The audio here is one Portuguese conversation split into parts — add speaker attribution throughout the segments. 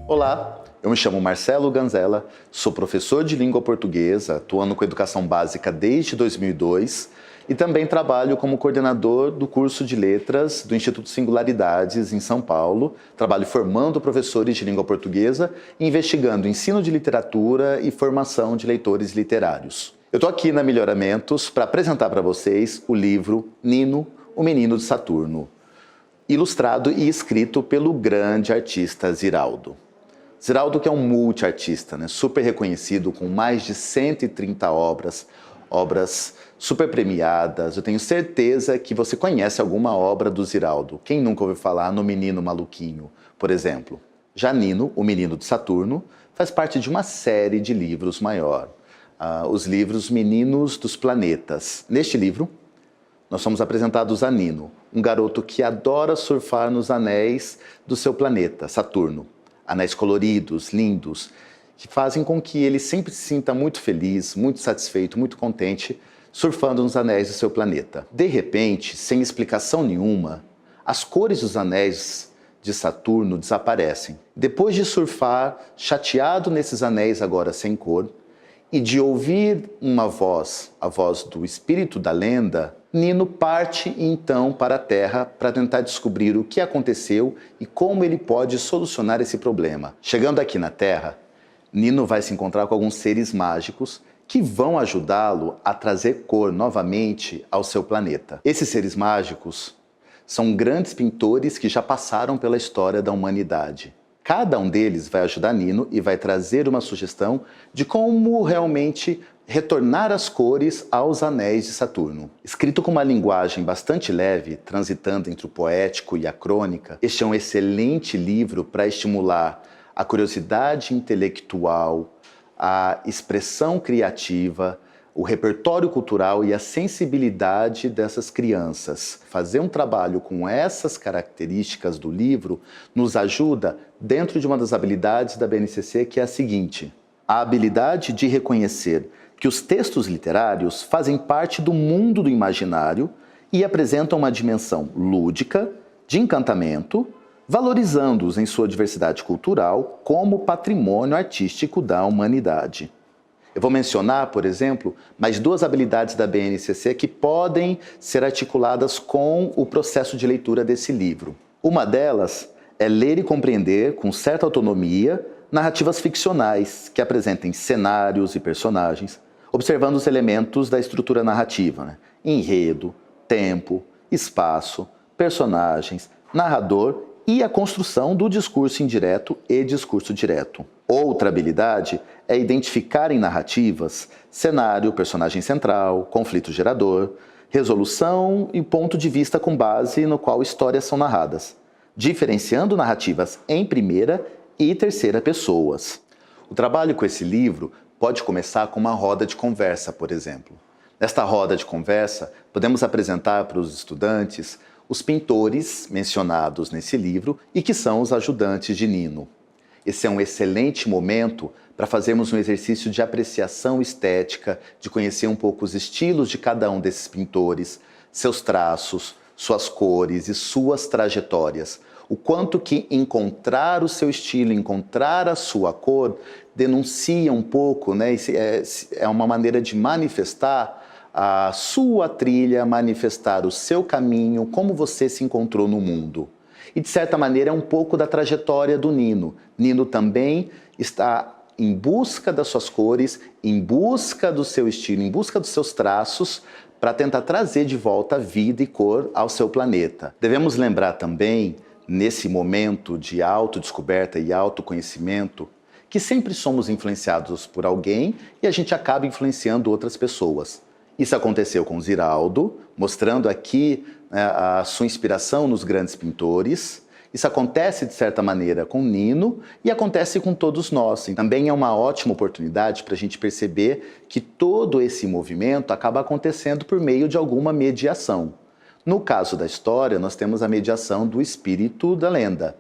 Speaker 1: Olá, eu me chamo Marcelo Ganzella, sou professor de língua portuguesa, atuando com educação básica desde 2002 e também trabalho como coordenador do curso de letras do Instituto Singularidades em São Paulo. Trabalho formando professores de língua portuguesa e investigando ensino de literatura e formação de leitores literários. Eu estou aqui na Melhoramentos para apresentar para vocês o livro Nino, o Menino de Saturno, ilustrado e escrito pelo grande artista Ziraldo. Ziraldo, que é um multiartista, super reconhecido, com mais de 130 obras super premiadas. Eu tenho certeza que você conhece alguma obra do Ziraldo. Quem nunca ouviu falar no Menino Maluquinho, por exemplo? Já Nino, o Menino de Saturno, faz parte de uma série de livros maior. Os livros Meninos dos Planetas. Neste livro, nós somos apresentados a Nino, um garoto que adora surfar nos anéis do seu planeta, Saturno. Anéis coloridos, lindos, que fazem com que ele sempre se sinta muito feliz, muito satisfeito, muito contente, surfando nos anéis do seu planeta. De repente, sem explicação nenhuma, as cores dos anéis de Saturno desaparecem. Depois de surfar chateado nesses anéis agora sem cor, e de ouvir uma voz, a voz do espírito da lenda, Nino parte então para a Terra para tentar descobrir o que aconteceu e como ele pode solucionar esse problema. Chegando aqui na Terra, Nino vai se encontrar com alguns seres mágicos que vão ajudá-lo a trazer cor novamente ao seu planeta. Esses seres mágicos são grandes pintores que já passaram pela história da humanidade. Cada um deles vai ajudar Nino e vai trazer uma sugestão de como realmente retornar as cores aos anéis de Saturno. Escrito com uma linguagem bastante leve, transitando entre o poético e a crônica, este é um excelente livro para estimular a curiosidade intelectual, a expressão criativa, o repertório cultural e a sensibilidade dessas crianças. Fazer um trabalho com essas características do livro nos ajuda dentro de uma das habilidades da BNCC, que é a seguinte: a habilidade de reconhecer que os textos literários fazem parte do mundo do imaginário e apresentam uma dimensão lúdica, de encantamento, valorizando-os em sua diversidade cultural como patrimônio artístico da humanidade. Eu vou mencionar, por exemplo, mais duas habilidades da BNCC que podem ser articuladas com o processo de leitura desse livro. Uma delas é ler e compreender, com certa autonomia, narrativas ficcionais que apresentem cenários e personagens, observando os elementos da estrutura narrativa, enredo, tempo, espaço, personagens, narrador e a construção do discurso indireto e discurso direto. Outra habilidade é identificar em narrativas cenário, personagem central, conflito gerador, resolução e ponto de vista com base no qual histórias são narradas, diferenciando narrativas em primeira e terceira pessoas. O trabalho com esse livro pode começar com uma roda de conversa, por exemplo. Nesta roda de conversa, podemos apresentar para os estudantes os pintores mencionados nesse livro e que são os ajudantes de Nino. Esse é um excelente momento para fazermos um exercício de apreciação estética, de conhecer um pouco os estilos de cada um desses pintores, seus traços, suas cores e suas trajetórias. O quanto que encontrar o seu estilo, encontrar a sua cor, denuncia um pouco, é uma maneira de manifestar a sua trilha, manifestar o seu caminho, como você se encontrou no mundo. E, de certa maneira, é um pouco da trajetória do Nino. Nino também está em busca das suas cores, em busca do seu estilo, em busca dos seus traços, para tentar trazer de volta vida e cor ao seu planeta. Devemos lembrar também, nesse momento de autodescoberta e autoconhecimento, que sempre somos influenciados por alguém e a gente acaba influenciando outras pessoas. Isso aconteceu com Ziraldo, mostrando aqui a sua inspiração nos grandes pintores. Isso acontece, de certa maneira, com Nino e acontece com todos nós. E também é uma ótima oportunidade para a gente perceber que todo esse movimento acaba acontecendo por meio de alguma mediação. No caso da história, nós temos a mediação do espírito da lenda,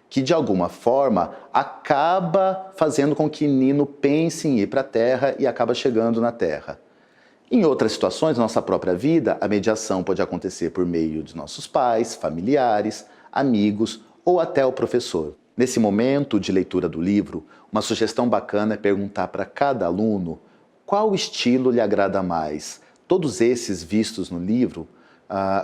Speaker 1: que de alguma forma acaba fazendo com que Nino pense em ir para a Terra e acaba chegando na Terra. Em outras situações, na nossa própria vida, a mediação pode acontecer por meio de nossos pais, familiares, amigos ou até o professor. Nesse momento de leitura do livro, uma sugestão bacana é perguntar para cada aluno qual estilo lhe agrada mais. Todos esses vistos no livro,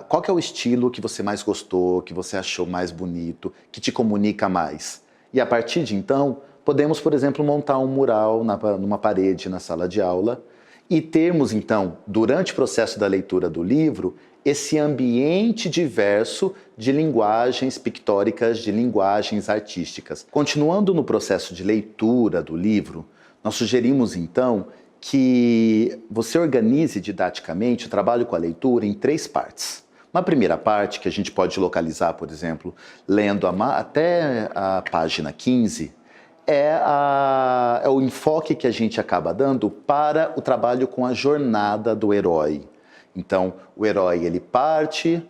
Speaker 1: qual que é o estilo que você mais gostou, que você achou mais bonito, que te comunica mais? E a partir de então, podemos, por exemplo, montar um mural numa parede na sala de aula e termos então, durante o processo da leitura do livro, esse ambiente diverso de linguagens pictóricas, de linguagens artísticas. Continuando no processo de leitura do livro, nós sugerimos então que você organize didaticamente o trabalho com a leitura em 3 partes. Uma primeira parte, que a gente pode localizar, por exemplo, lendo até a página 15, é o enfoque que a gente acaba dando para o trabalho com a jornada do herói. Então, o herói ele parte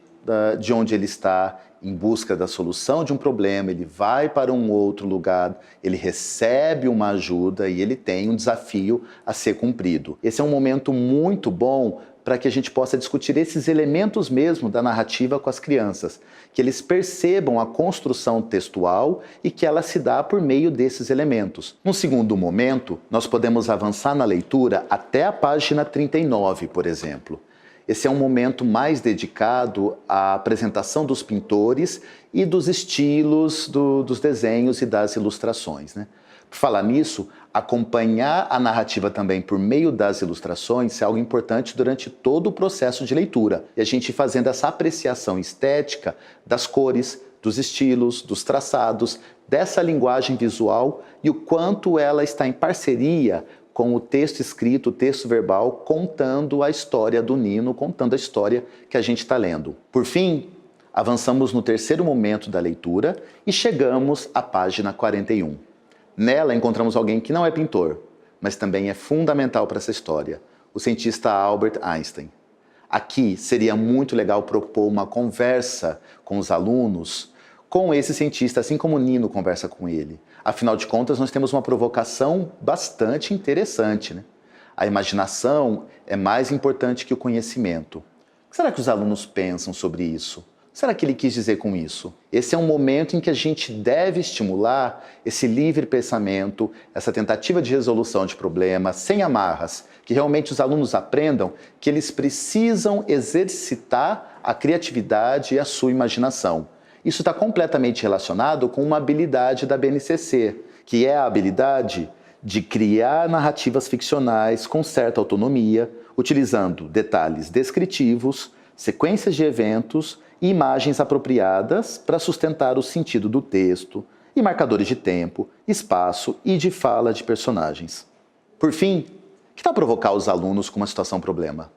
Speaker 1: de onde ele está em busca da solução de um problema, ele vai para um outro lugar, ele recebe uma ajuda e ele tem um desafio a ser cumprido. Esse é um momento muito bom para que a gente possa discutir esses elementos mesmo da narrativa com as crianças, que eles percebam a construção textual e que ela se dá por meio desses elementos. Num segundo momento, nós podemos avançar na leitura até a página 39, por exemplo. Esse é um momento mais dedicado à apresentação dos pintores e dos estilos dos desenhos e das ilustrações, né? Por falar nisso, acompanhar a narrativa também por meio das ilustrações é algo importante durante todo o processo de leitura. E a gente fazendo essa apreciação estética das cores, dos estilos, dos traçados, dessa linguagem visual e o quanto ela está em parceria com o texto escrito, o texto verbal, contando a história do Nino, contando a história que a gente está lendo. Por fim, avançamos no terceiro momento da leitura e chegamos à página 41. Nela encontramos alguém que não é pintor, mas também é fundamental para essa história, o cientista Albert Einstein. Aqui seria muito legal propor uma conversa com os alunos, com esse cientista, assim como o Nino conversa com ele. Afinal de contas, nós temos uma provocação bastante interessante, né? A imaginação é mais importante que o conhecimento. O que será que os alunos pensam sobre isso? O que será que ele quis dizer com isso? Esse é um momento em que a gente deve estimular esse livre pensamento, essa tentativa de resolução de problemas, sem amarras, que realmente os alunos aprendam que eles precisam exercitar a criatividade e a sua imaginação. Isso está completamente relacionado com uma habilidade da BNCC, que é a habilidade de criar narrativas ficcionais com certa autonomia, utilizando detalhes descritivos, sequências de eventos e imagens apropriadas para sustentar o sentido do texto, e marcadores de tempo, espaço e de fala de personagens. Por fim, que tal provocar os alunos com uma situação-problema?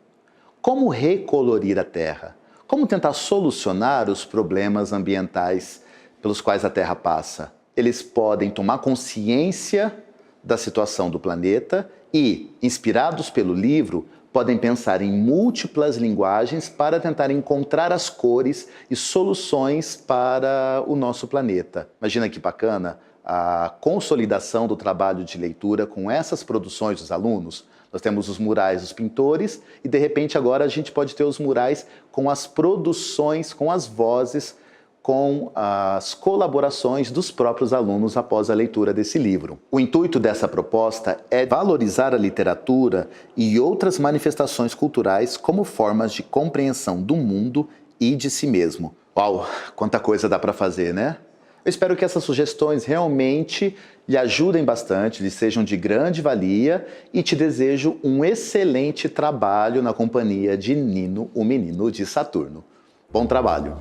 Speaker 1: Como recolorir a Terra? Como tentar solucionar os problemas ambientais pelos quais a Terra passa? Eles podem tomar consciência da situação do planeta e, inspirados pelo livro, podem pensar em múltiplas linguagens para tentar encontrar as cores e soluções para o nosso planeta. Imagina que bacana a consolidação do trabalho de leitura com essas produções dos alunos. Nós temos os murais dos pintores e, de repente, agora a gente pode ter os murais com as produções, com as vozes, com as colaborações dos próprios alunos após a leitura desse livro. O intuito dessa proposta é valorizar a literatura e outras manifestações culturais como formas de compreensão do mundo e de si mesmo. Uau, quanta coisa dá para fazer, né? Eu espero que essas sugestões realmente lhe ajudem bastante, lhe sejam de grande valia e te desejo um excelente trabalho na companhia de Nino, o menino de Saturno. Bom trabalho!